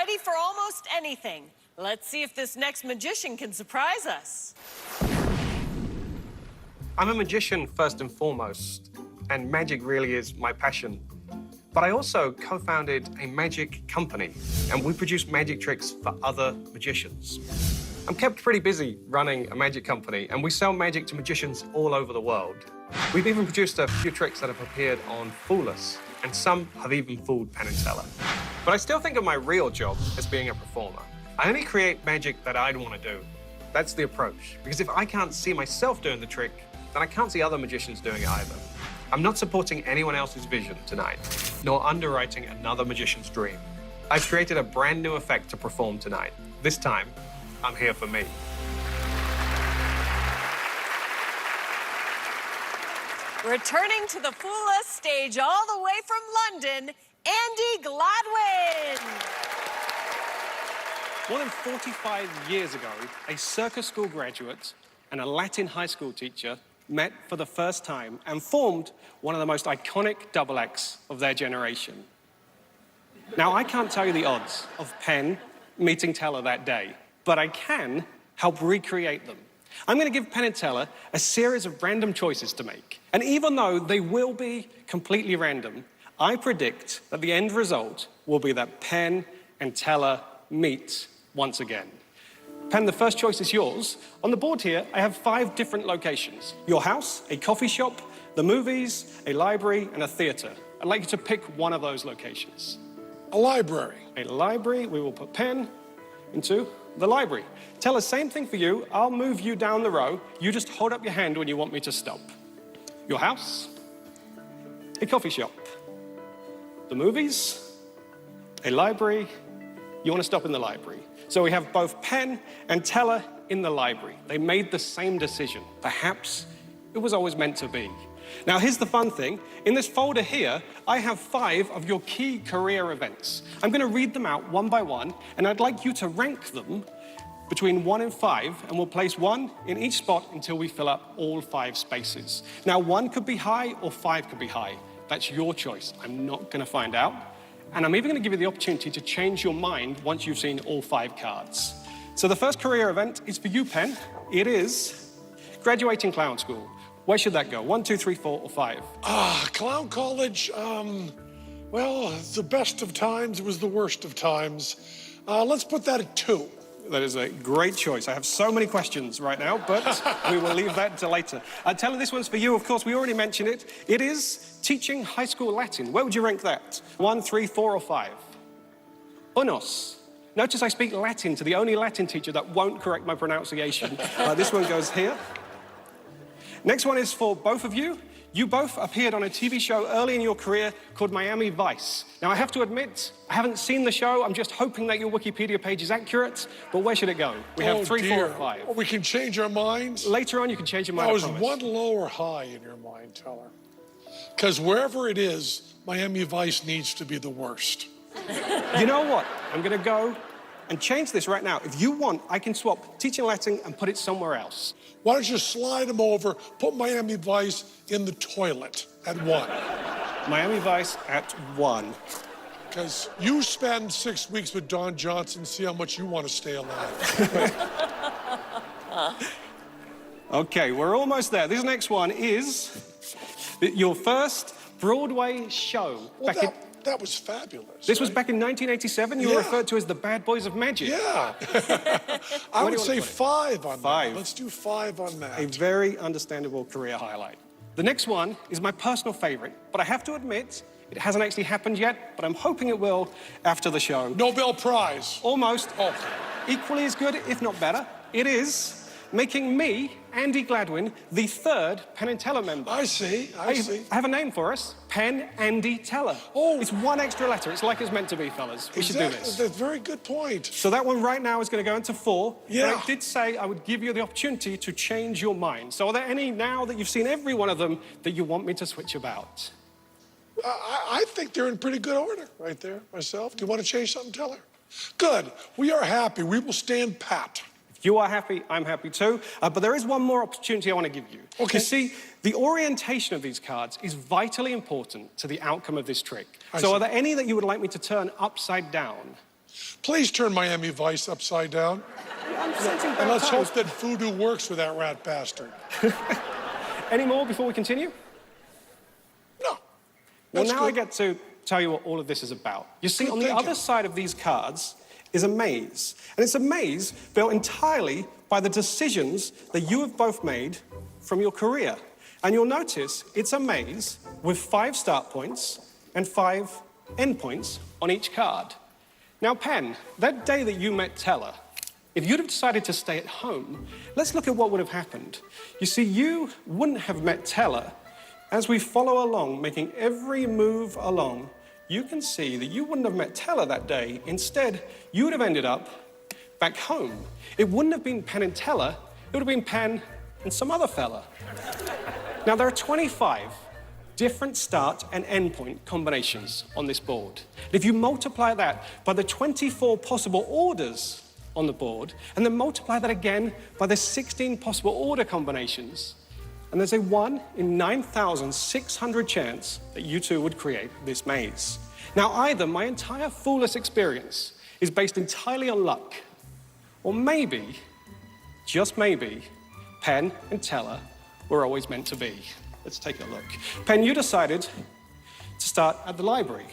ready for almost anything. Let's see if this next magician can surprise us. I'm a magician first and foremost, and magic really is my passion. But I also co-founded a magic company, and we produce magic tricks for other magicians. I'm kept pretty busy running a magic company, and we sell magic to magicians all over the world. We've even produced a few tricks that have appeared on Fool Us, and some have even fooled Penn and Teller. But I still think of my real job as being a performer. I only create magic that I'd want to do. That's the approach. Because if I can't see myself doing the trick, then I can't see other magicians doing it either. I'm not supporting anyone else's vision tonight, nor underwriting another magician's dream. I've created a brand new effect to perform tonight. This time, I'm here for me. Returning to the Fool Us stage all the way from London, Andi Gladwin. More than 45 years ago, a circus school graduate and a Latin high school teacher met for the first time and formed one of the most iconic double acts of their generation. Now, I can't tell you the odds of Penn meeting Teller that day, but I can help recreate them. I'm going to give Penn and Teller a series of random choices to make. And even though they will be completely random, I predict that the end result will be that Penn and Teller meet once again. Penn, the first choice is yours. On the board here, I have 5 different locations. Your house, a coffee shop, the movies, a library, and a theater. I'd like you to pick one of those locations. A library. A library, we will put Penn into the library. Teller, same thing for you. I'll move you down the row. You just hold up your hand when you want me to stop. Your house, a coffee shop, the movies, a library. You want to stop in the library. So we have both Penn and Teller in the library. They made the same decision. Perhaps it was always meant to be. Now, here's the fun thing. In this folder here, I have 5 of your key career events. I'm going to read them out one by one, and I'd like you to rank them between 1 and 5, and we'll place 1 in each spot until we fill up all 5 spaces. Now, 1 could be high or 5 could be high. That's your choice. I'm not going to find out. And I'm even going to give you the opportunity to change your mind once you've seen all 5 cards. So the first career event is for you, Penn. It is graduating clown school. Where should that go? 1, 2, 3, 4, or 5? Clown college, well, it's the best of times, it was the worst of times. Let's put that at 2. That is a great choice. I have so many questions right now, but we will leave that until later. Teller, this one's for you. Of course, we already mentioned it. It is teaching high school Latin. Where would you rank that? 1, 3, 4, or 5? Unos. Notice I speak Latin to the only Latin teacher that won't correct my pronunciation. This one goes here. Next one is for both of you. You both appeared on a TV show early in your career called Miami Vice. Now, I have to admit, I haven't seen the show. I'm just hoping that your Wikipedia page is accurate. But where should it go? We have 3, 4, or 5. Oh, we can change our minds? Later on, you can change your mind, Now, I is promise. 1 low or high in your mind, Teller? Because wherever it is, Miami Vice needs to be the worst. You know what? I'm going to go and change this right now. If you want, I can swap teaching Latin and put it somewhere else. Why don't you slide them over, put Miami Vice in the toilet at 1? Miami Vice at 1. Because you spend 6 weeks with Don Johnson, see how much you want to stay alive. Okay, we're almost there. This next one is your first Broadway show. Well, that was fabulous. This was back in 1987. You were referred to as the Bad Boys of Magic. Yeah. I would say 5 on that. Let's do 5 on that. A very understandable career highlight. The next one is my personal favorite, but I have to admit, it hasn't actually happened yet, but I'm hoping it will after the show. Nobel Prize. Almost. Oh. Equally as good, if not better. It is making me, Andi Gladwin, the 3rd Penn and Teller member. I see. I have a name for us. Penn Andi Teller. Oh. It's 1 extra letter. It's like it's meant to be, fellas. We should do this. That's a very good point. So that one right now is going to go into 4. Yeah. But I did say I would give you the opportunity to change your mind. So are there any, now that you've seen every one of them, that you want me to switch about? I think they're in pretty good order right there, myself. Do you want to change something, Teller? Good. We are happy. We will stand pat. If you are happy, I'm happy too. But there is one more opportunity I want to give you. Okay. You see, the orientation of these cards is vitally important to the outcome of this trick. I So see. are there any that you would like me to turn upside down? Please turn Miami Vice upside down. I'm sensing And bad let's times. hope that voodoo works for that rat bastard. Any more before we continue? No. Well, That's now I good. get to tell you what all of this is about. You see, Good on the thinking. other side of these cards is a maze. And it's a maze built entirely by the decisions that you have both made from your career. And you'll notice it's a maze with 5 start points and 5 end points on each card. Now, Penn, that day that you met Teller, if you'd have decided to stay at home, let's look at what would have happened. You see, you wouldn't have met Teller. As we follow along, making every move along, you can see that you wouldn't have met Teller that day. Instead, you would have ended up back home. It wouldn't have been Penn and Teller, it would have been Penn and some other fella. Now, there are 25 different start and end point combinations on this board. If you multiply that by the 24 possible orders on the board, and then multiply that again by the 16 possible order combinations, and there's a 1 in 9,600 chance that you two would create this maze. Now, either my entire Foolus experience is based entirely on luck, or maybe, just maybe, Penn and Teller were always meant to be. Let's take a look. Penn, you decided to start at the library.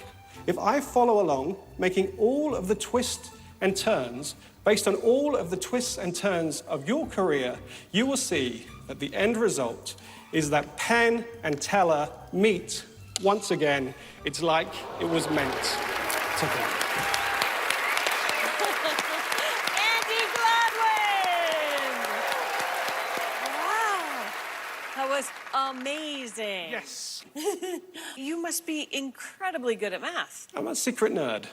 If I follow along, making all of the twists and turns based on all of the twists and turns of your career, you will see that the end result is that Penn and Teller meet once again. It's like it was meant to be. Andi Gladwin! Wow, that was amazing. Yes, You must be incredibly good at math. I'm a secret nerd.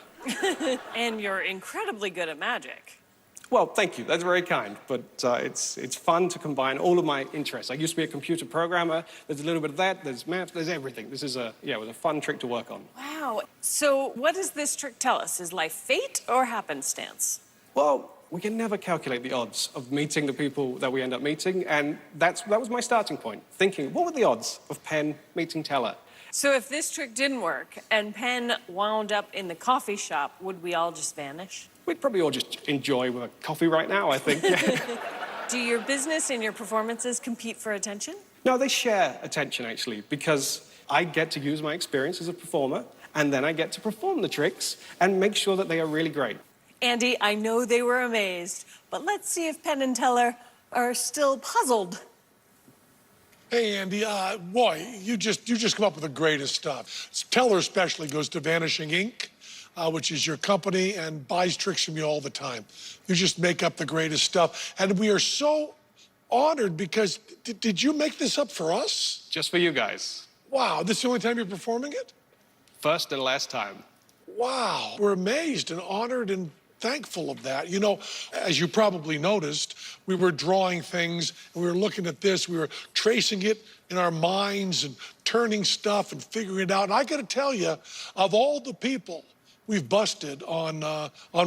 And you're incredibly good at magic. Well, thank you. That's very kind. But it's fun to combine all of my interests. I used to be a computer programmer. There's a little bit of that. There's math. There's everything. This is it was a fun trick to work on. Wow. So what does this trick tell us? Is life fate or happenstance? Well, we can never calculate the odds of meeting the people that we end up meeting, and that was my starting point. Thinking, what were the odds of Penn meeting Teller? So if this trick didn't work and Penn wound up in the coffee shop, would we all just vanish? We'd probably all just enjoy a coffee right now, I think. Do your business and your performances compete for attention? No, they share attention, actually, because I get to use my experience as a performer, and then I get to perform the tricks and make sure that they are really great. Andi, I know they were amazed, but let's see if Penn and Teller are still puzzled. Hey, Andy, boy, you just come up with the greatest stuff. Teller especially goes to Vanishing Inc., which is your company, and buys tricks from you all the time. You just make up the greatest stuff. And we are so honored because, did you make this up for us? Just for you guys. Wow, this is the only time you're performing it? First and last time. Wow, we're amazed and honored and thankful of that. You know, as you probably noticed, we were drawing things, and we were looking at this, we were tracing it in our minds and turning stuff and figuring it out. And I gotta tell you, of all the people we've busted on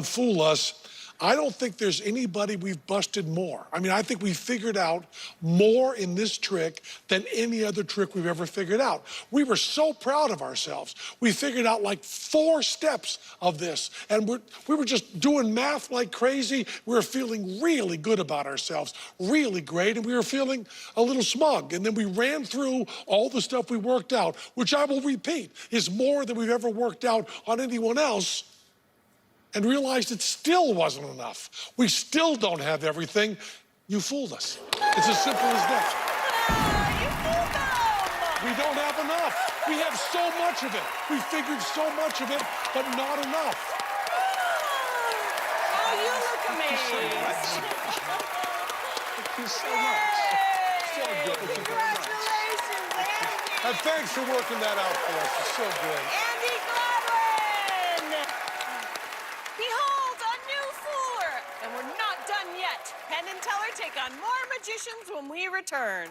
Fool Us, I don't think there's anybody we've busted more. I mean, I think we figured out more in this trick than any other trick we've ever figured out. We were so proud of ourselves. We figured out like 4 steps of this, and we were just doing math like crazy. We were feeling really good about ourselves, really great, and we were feeling a little smug. And then we ran through all the stuff we worked out, which I will repeat is more than we've ever worked out on anyone else, and realized it still wasn't enough. We still don't have everything. You fooled us. It's as simple as that. You fooled them! We don't have enough. We have so much of it. We figured so much of it, but not enough. Oh, you look amazed. Thank you so much. So good. Congratulations, Andy. And thanks for working that out for us. It's so good. Andi Gladwin! Behold, a new fooler! And we're not done yet. Penn and Teller take on more magicians when we return.